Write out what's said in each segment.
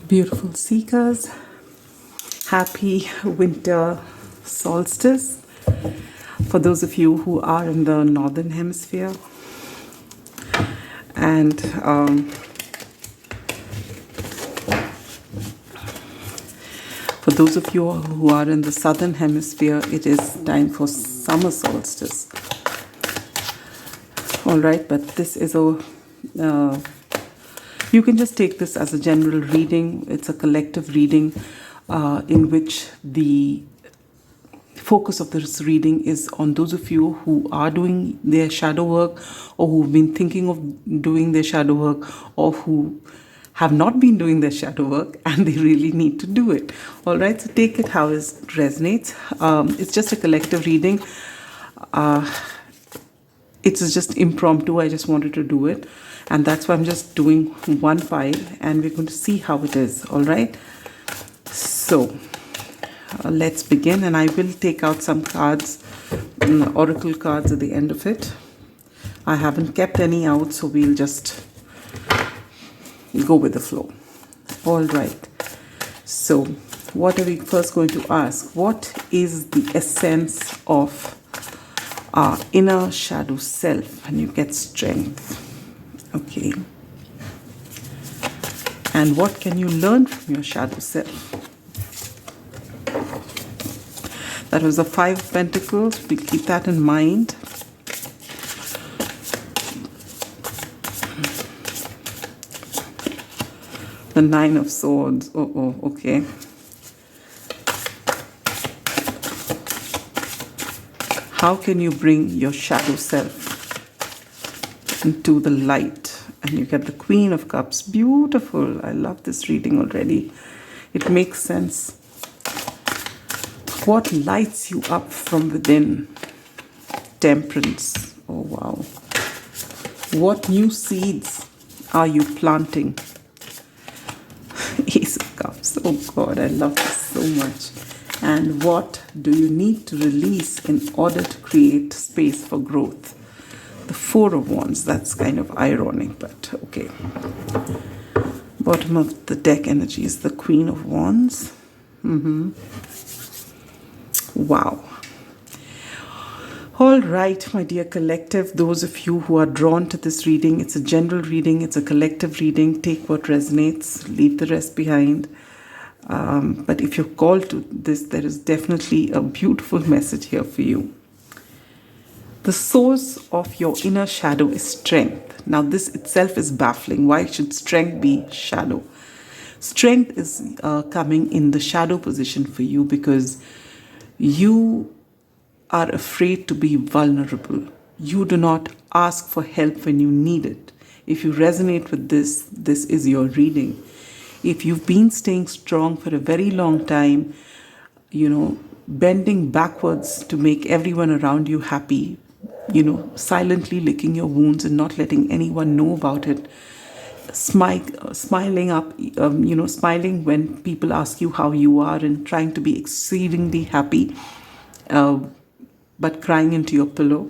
Beautiful seekers, happy winter solstice for those of you who are in the Northern Hemisphere, and for those of you who are in the Southern Hemisphere, it is time for summer solstice. All right, but this is a you can just take this as a general reading. It's a collective reading in which the focus of this reading is on those of you who are doing their shadow work, or who've been thinking of doing their shadow work, or who have not been doing their shadow work and they really need to do it. All right, so take it how it resonates. It's just a collective reading. It's just impromptu. I just wanted to do it, and that's why I'm just doing one pile, and we're going to see how it is. All right, so let's begin, and I will take out some cards, oracle cards at the end of it. I haven't kept any out, so we'll just go with the flow. All right, so what are we first going to ask? What is the essence of our inner shadow self? And you get strength. Okay, and what can you learn from your shadow self? That was the Five of Pentacles. We'll keep that in mind. The Nine of Swords. Okay. How can you bring your shadow self into the light? And you get the Queen of Cups. Beautiful. I love this reading already. It makes sense. What lights you up from within? Temperance. Oh, wow. What new seeds are you planting? Ace of Cups. Oh, God, I love this so much. And what do you need to release in order to create space for growth? The Four of Wands. That's kind of ironic, but okay. Bottom of the deck energy is the Queen of Wands. Wow. All right, my dear collective, those of you who are drawn to this reading, it's a general reading, it's a collective reading. Take what resonates, leave the rest behind. But if you're called to this, there is definitely a beautiful message here for you. The source of your inner shadow is strength. Now, this itself is baffling. Why should strength be shadow? Strength is coming in the shadow position for you because you are afraid to be vulnerable. You do not ask for help when you need it. If you resonate with this, this is your reading. If you've been staying strong for a very long time, bending backwards to make everyone around you happy, silently licking your wounds and not letting anyone know about it, smiling up, smiling when people ask you how you are, and trying to be exceedingly happy, but crying into your pillow,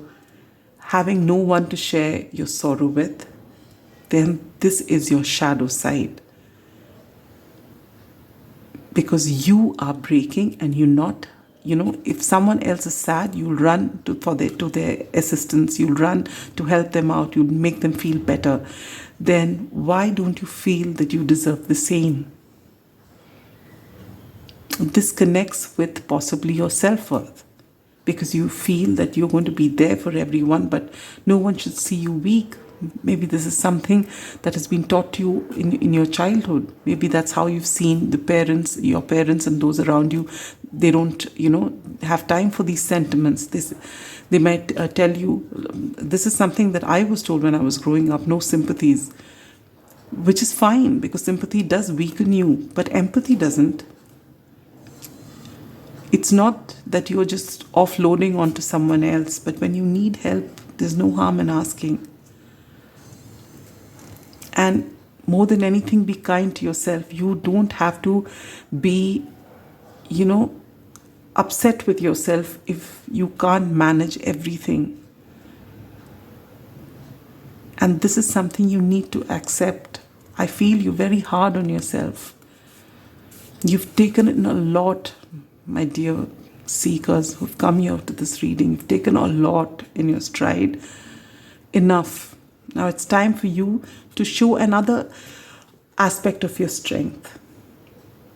having no one to share your sorrow with, then this is your shadow side. Because you are breaking, and you're not, if someone else is sad, you'll run to their assistance, you'll run to help them out, you'll make them feel better. Then why don't you feel that you deserve the same? This connects with possibly your self-worth, because you feel that you're going to be there for everyone, but no one should see you weak. Maybe this is something that has been taught to you in your childhood. Maybe that's how you've seen your parents and those around you. They don't, have time for these sentiments. They might tell you, this is something that I was told when I was growing up, no sympathies, which is fine, because sympathy does weaken you, but empathy doesn't. It's not that you're just offloading onto someone else, but when you need help, there's no harm in asking. And more than anything, be kind to yourself. You don't have to be, upset with yourself if you can't manage everything. And this is something you need to accept. I feel you're very hard on yourself. You've taken in a lot, my dear seekers who've come here to this reading. You've taken a lot in your stride. Enough. Now it's time for you to show another aspect of your strength,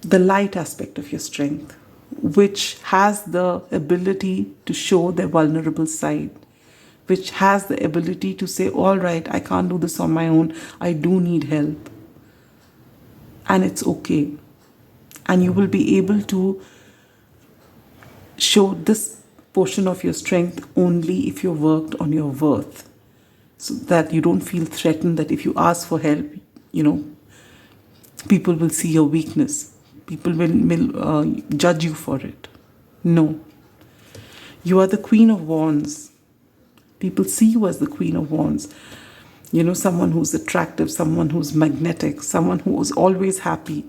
the light aspect of your strength, which has the ability to show their vulnerable side, which has the ability to say, all right, I can't do this on my own. I do need help. And it's okay. And you will be able to show this portion of your strength only if you worked on your worth, so that you don't feel threatened that if you ask for help, people will see your weakness. People will judge you for it. No. You are the Queen of Wands. People see you as the Queen of Wands. Someone who's attractive, someone who's magnetic, someone who is always happy.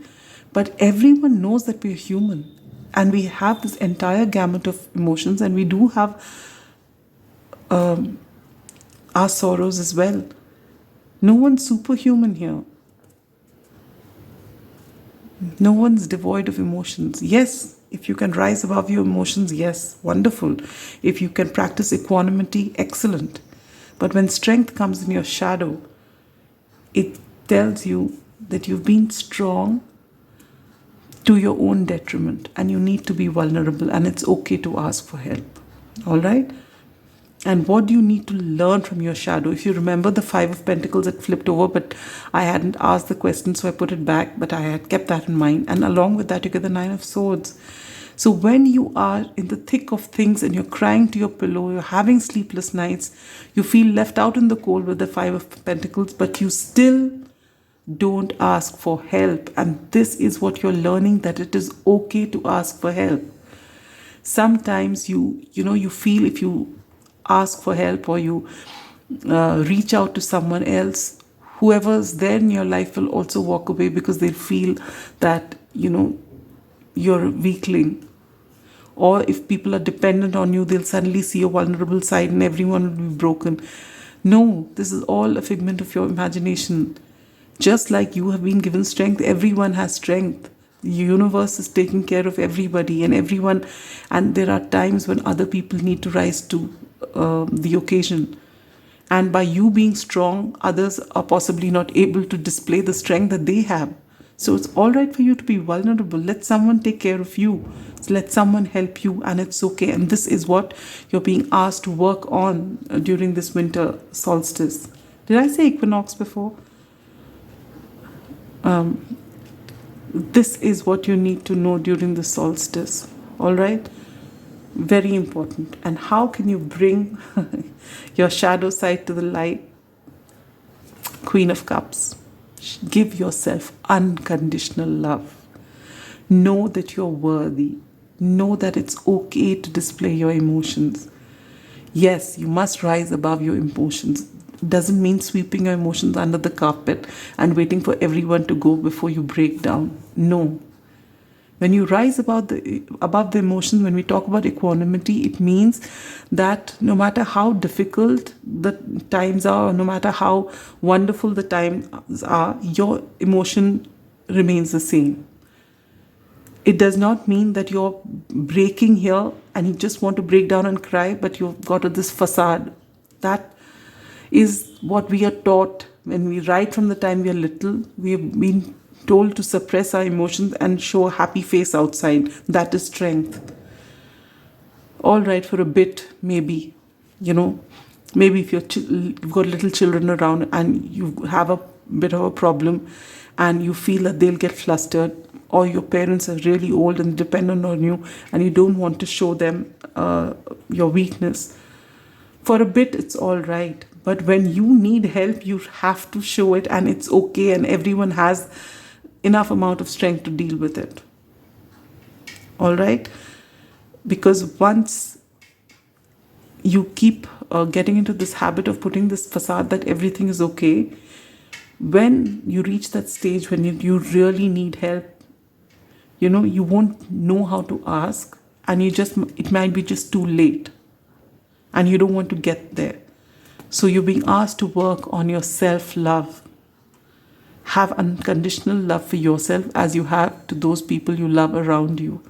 But everyone knows that we're human. And we have this entire gamut of emotions, and we do have our sorrows as well. No one's superhuman here. No one's devoid of emotions. Yes, if you can rise above your emotions, yes, wonderful. If you can practice equanimity, excellent. But when strength comes in your shadow, it tells you that you've been strong to your own detriment, and you need to be vulnerable, and it's okay to ask for help. All right? And what do you need to learn from your shadow? If you remember, the Five of Pentacles had flipped over, but I hadn't asked the question, so I put it back, but I had kept that in mind. And along with that, you get the Nine of Swords. So when you are in the thick of things and you're crying to your pillow, you're having sleepless nights, you feel left out in the cold with the Five of Pentacles, but you still don't ask for help. And this is what you're learning, that it is okay to ask for help. Sometimes you feel if you ask for help or you reach out to someone else, whoever's there in your life will also walk away, because they feel that you're a weakling. Or if people are dependent on you, they'll suddenly see your vulnerable side and everyone will be broken. No, this is all a figment of your imagination. Just like you have been given strength, everyone has strength. The universe is taking care of everybody and everyone. And there are times when other people need to rise to the occasion. And by you being strong, others are possibly not able to display the strength that they have. So it's all right for you to be vulnerable. Let someone take care of you. Let someone help you, and it's okay. And this is what you're being asked to work on during this winter solstice. Did I say equinox before? This is what you need to know during the solstice. All right? Very important. And how can you bring your shadow side to the light? Queen of Cups. Give yourself unconditional love. Know that you're worthy. Know that it's okay to display your emotions. Yes, you must rise above your emotions. Doesn't mean sweeping your emotions under the carpet and waiting for everyone to go before you break down. No. When you rise above the emotions, when we talk about equanimity, it means that no matter how difficult the times are, or no matter how wonderful the times are, your emotion remains the same. It does not mean that you're breaking here and you just want to break down and cry, but you've got this facade. That is what we are taught when we, right from the time we are little, we have been told to suppress our emotions and show a happy face outside. That is strength. All right, for a bit, maybe. Maybe if you've got little children around and you have a bit of a problem and you feel that they'll get flustered, or your parents are really old and dependent on you and you don't want to show them your weakness. For a bit, it's all right. But when you need help, you have to show it, and it's okay, and everyone has enough amount of strength to deal with it. All right? Because once you keep getting into this habit of putting this facade that everything is okay, when you reach that stage when you really need help, you won't know how to ask, and it might be just too late, and you don't want to get there. So you're being asked to work on your self-love. Have unconditional love for yourself as you have to those people you love around you.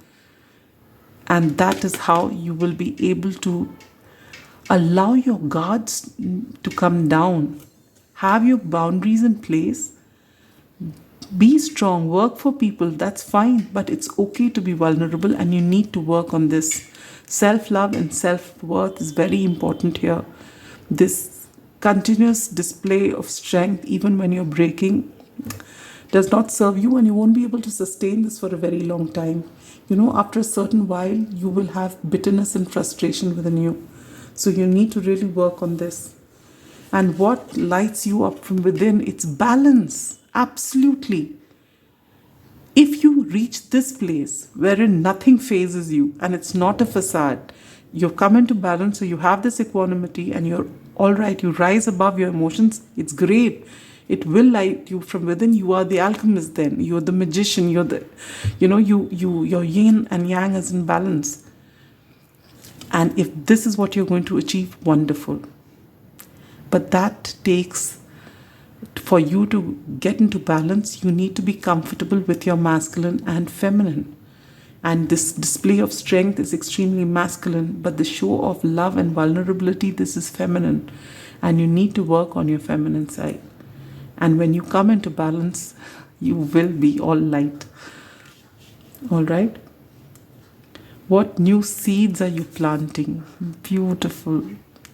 And that is how you will be able to allow your guards to come down. Have your boundaries in place. Be strong, work for people, that's fine, but it's okay to be vulnerable, and you need to work on this. Self-love and self-worth is very important here. This continuous display of strength, even when you're breaking, does not serve you, and you won't be able to sustain this for a very long time. You know, after a certain while, you will have bitterness and frustration within you. So you need to really work on this. And what lights you up from within, it's balance. Absolutely. If you reach this place wherein nothing phases you and it's not a facade, you've come into balance, so you have this equanimity and you're all right, you rise above your emotions, it's great. It will light you from within. You are the alchemist then. You're the magician. You're the, your yin and yang is in balance. And if this is what you're going to achieve, wonderful. But that takes, for you to get into balance, you need to be comfortable with your masculine and feminine. And this display of strength is extremely masculine, but the show of love and vulnerability, this is feminine. And you need to work on your feminine side. And when you come into balance, you will be all light. All right? What new seeds are you planting? Beautiful.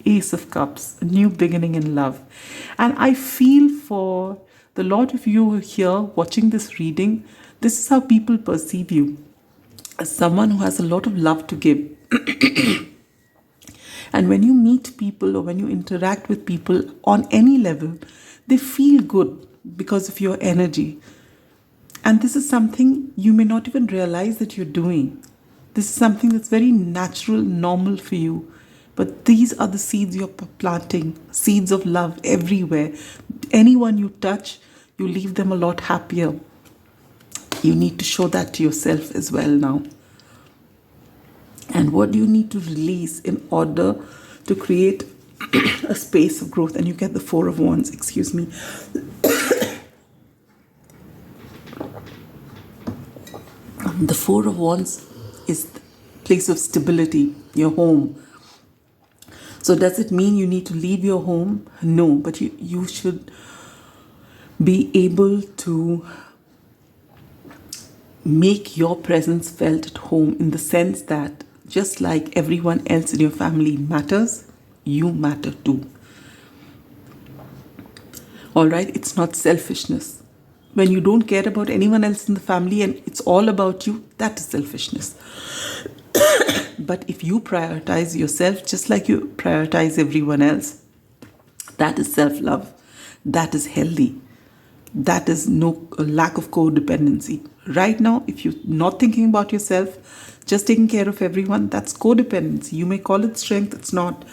Ace of Cups, a new beginning in love. And I feel for the lot of you here watching this reading, this is how people perceive you. As someone who has a lot of love to give. And when you meet people or when you interact with people on any level, they feel good because of your energy. And this is something you may not even realize that you're doing. This is something that's very natural, normal for you. But these are the seeds you're planting, seeds of love everywhere. Anyone you touch, you leave them a lot happier. You need to show that to yourself as well now. And what do you need to release in order to create a space of growth? And you get the Four of Wands, excuse me. The Four of Wands is the place of stability, your home. So does it mean you need to leave your home? No, but you should be able to make your presence felt at home, in the sense that just like everyone else in your family matters, you matter too. All right, it's not selfishness. When you don't care about anyone else in the family and it's all about you, that is selfishness. But if you prioritize yourself just like you prioritize everyone else, that is self-love. That is healthy. That is no lack of codependency. Right now, if you're not thinking about yourself, just taking care of everyone, that's codependency. You may call it strength, it's not.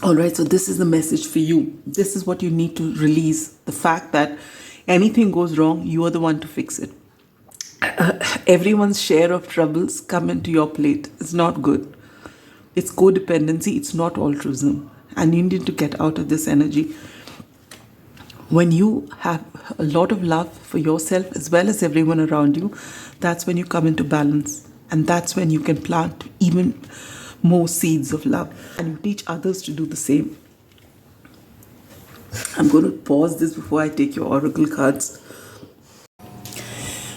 All right, so this is the message for you. This is what you need to release. The fact that anything goes wrong, you are the one to fix it. Everyone's share of troubles come into your plate. It's not good. It's codependency. It's not altruism. And you need to get out of this energy. When you have a lot of love for yourself as well as everyone around you, that's when you come into balance. And that's when you can plant even more seeds of love. And you teach others to do the same. I'm going to pause this before I take your oracle cards.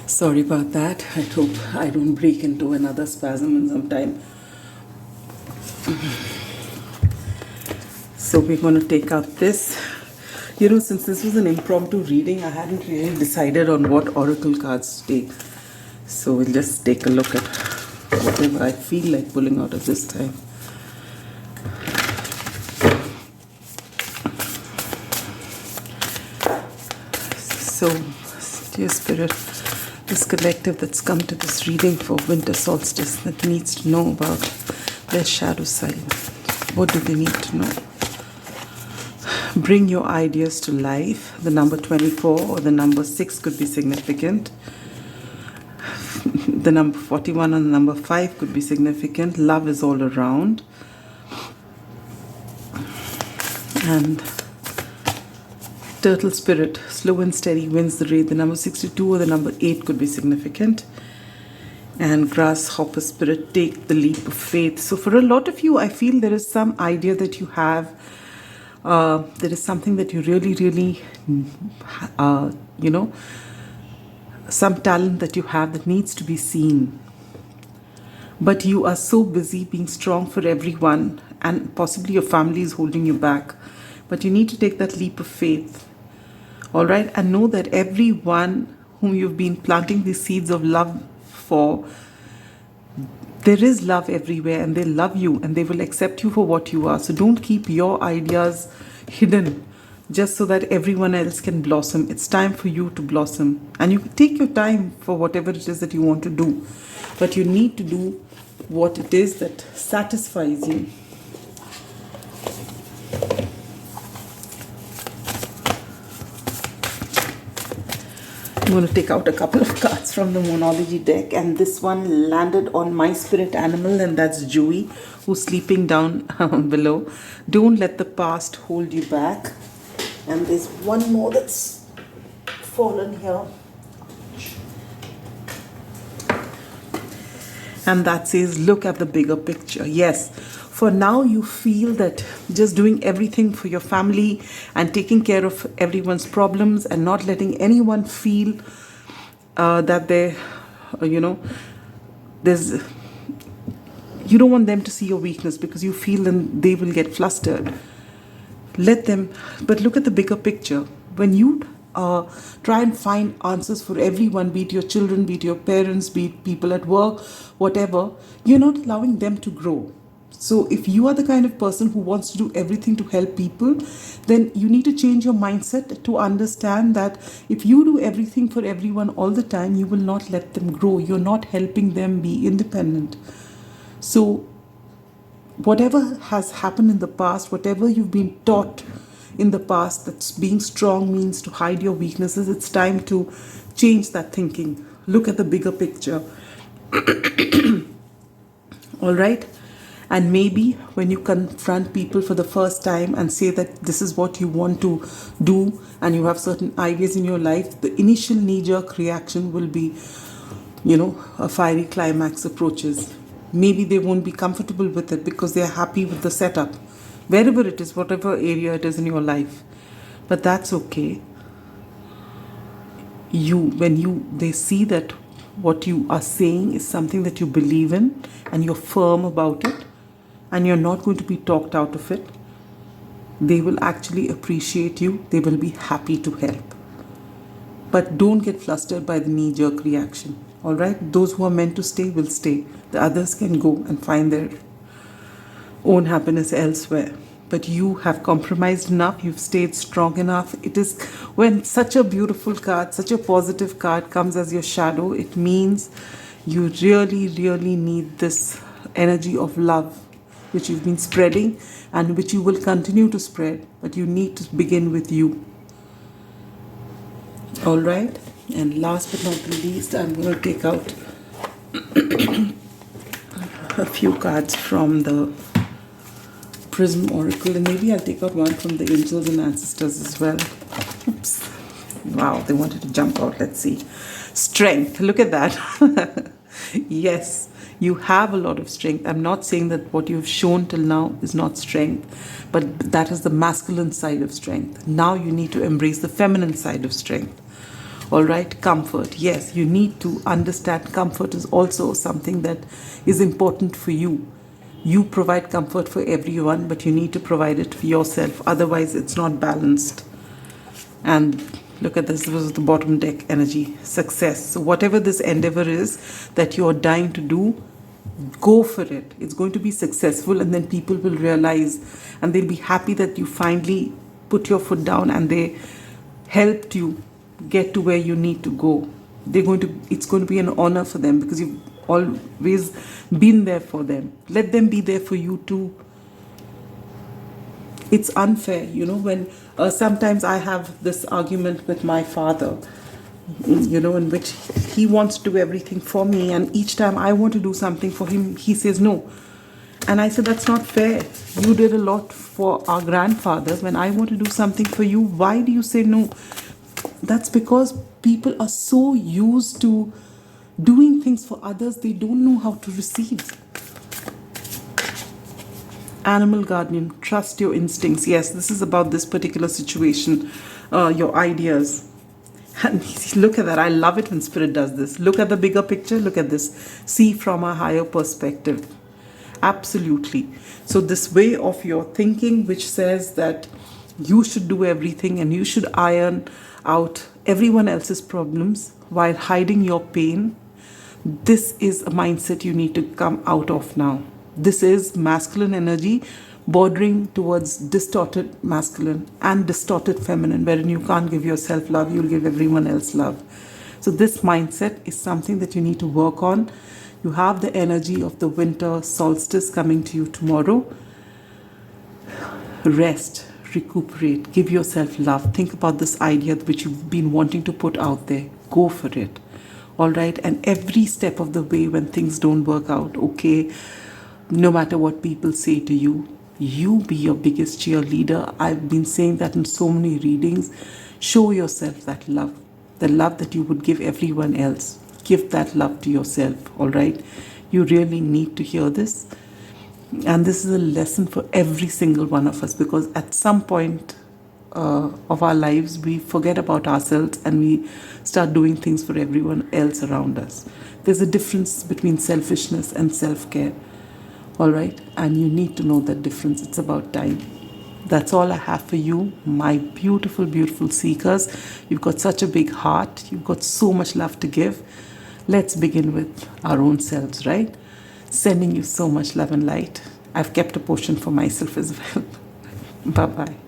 Sorry about that. I hope I don't break into another spasm in some time. So we're going to take out this. You know, since this was an impromptu reading, I hadn't really decided on what oracle cards to take. So we'll just take a look at whatever I feel like pulling out at this time. So, dear Spirit, this collective that's come to this reading for winter solstice that needs to know about their shadow side. What do they need to know? Bring your ideas to life. The number 24 or the number 6 could be significant. The number 41 and the number 5 could be significant. Love is all around. And Turtle spirit, slow and steady wins the race. The number 62 or the number 8 could be significant. And grasshopper spirit, take the leap of faith. So for a lot of you, I feel there is some idea that you have. There is something that you really, some talent that you have that needs to be seen. But you are so busy being strong for everyone, and possibly your family is holding you back. But you need to take that leap of faith. All right? And know that everyone whom you've been planting these seeds of love for, there is love everywhere, and they love you and they will accept you for what you are. So don't keep your ideas hidden just so that everyone else can blossom. It's time for you to blossom, and you can take your time for whatever it is that you want to do, but you need to do what it is that satisfies you. I'm going to take out a couple of cards from the Moonology deck, and this one landed on my spirit animal, and that's Joey, who's sleeping down below. Don't let the past hold you back. And there's one more that's fallen here, and that says, look at the bigger picture. Yes, for now you feel that just doing everything for your family and taking care of everyone's problems and not letting anyone feel that they, there's, you don't want them to see your weakness because you feel then they will get flustered. Let them, but look at the bigger picture. When you try and find answers for everyone, be it your children, be it your parents, be it people at work, whatever, you're not allowing them to grow. So if you are the kind of person who wants to do everything to help people, then you need to change your mindset to understand that if you do everything for everyone all the time, you will not let them grow. You're not helping them be independent. So whatever has happened in the past, whatever you've been taught in the past that being strong means to hide your weaknesses, it's time to change that thinking. Look at the bigger picture. All right? And maybe when you confront people for the first time and say that this is what you want to do and you have certain ideas in your life, the initial knee-jerk reaction will be, a fiery climax approaches. Maybe they won't be comfortable with it because they're happy with the setup, wherever it is, whatever area it is in your life. But that's okay. They see that what you are saying is something that you believe in and you're firm about it and you're not going to be talked out of it, they will actually appreciate you. They will be happy to help. But don't get flustered by the knee-jerk reaction. All right? Those who are meant to stay will stay. The others can go and find their own happiness elsewhere. But you have compromised enough. You've stayed strong enough. It is when such a beautiful card, such a positive card comes as your shadow, it means you really need this energy of love which you've been spreading and which you will continue to spread. But you need to begin with you. All right? And last but not least, I'm going to take out a few cards from the Prism Oracle, and maybe I'll take out one from the Angels and Ancestors as well. Oops. Wow, they wanted to jump out. Let's see. Strength. Look at that. Yes, you have a lot of strength. I'm not saying that what you've shown till now is not strength, but that is the masculine side of strength. Now you need to embrace the feminine side of strength. All right, comfort. Yes, you need to understand comfort is also something that is important for you. You provide comfort for everyone, but you need to provide it for yourself. Otherwise, it's not balanced. And look at this. This was the bottom deck energy. Success. So whatever this endeavor is that you're dying to do, go for it. It's going to be successful, and then people will realize and they'll be happy that you finally put your foot down and they helped you get to where you need to go. It's going to be an honor for them because you've always been there for them. Let them be there for you too. It's unfair, when sometimes I have this argument with my father, in which he wants to do everything for me, and each time I want to do something for him, he says no. And I said, that's not fair. You did a lot for our grandfathers. When I want to do something for you, why do you say no? That's because people are so used to doing things for others, they don't know how to receive. Animal guardian, trust your instincts. Yes, this is about this particular situation, your ideas. And look at that. I love it when Spirit does this. Look at the bigger picture. Look at this. See from a higher perspective. Absolutely. So this way of your thinking, which says that you should do everything and you should iron out everyone else's problems while hiding your pain, this is a mindset you need to come out of now. This is masculine energy bordering towards distorted masculine and distorted feminine, wherein you can't give yourself love, you'll give everyone else love. So this mindset is something that you need to work on. You have the energy of the winter solstice coming to you tomorrow. Rest, recuperate, give yourself love. Think about this idea which you've been wanting to put out there. Go for it. All right. And every step of the way when things don't work out, okay, no matter what people say to you, you be your biggest cheerleader. I've been saying that in so many readings. Show yourself that love, the love that you would give everyone else. Give that love to yourself. All right. You really need to hear this. And this is a lesson for every single one of us, because at some point of our lives, we forget about ourselves and we start doing things for everyone else around us. There's a difference between selfishness and self-care. All right. And you need to know that difference. It's about time. That's all I have for you, my beautiful, beautiful seekers. You've got such a big heart. You've got so much love to give. Let's begin with our own selves, right? Sending you so much love and light. I've kept a portion for myself as well. Bye-bye.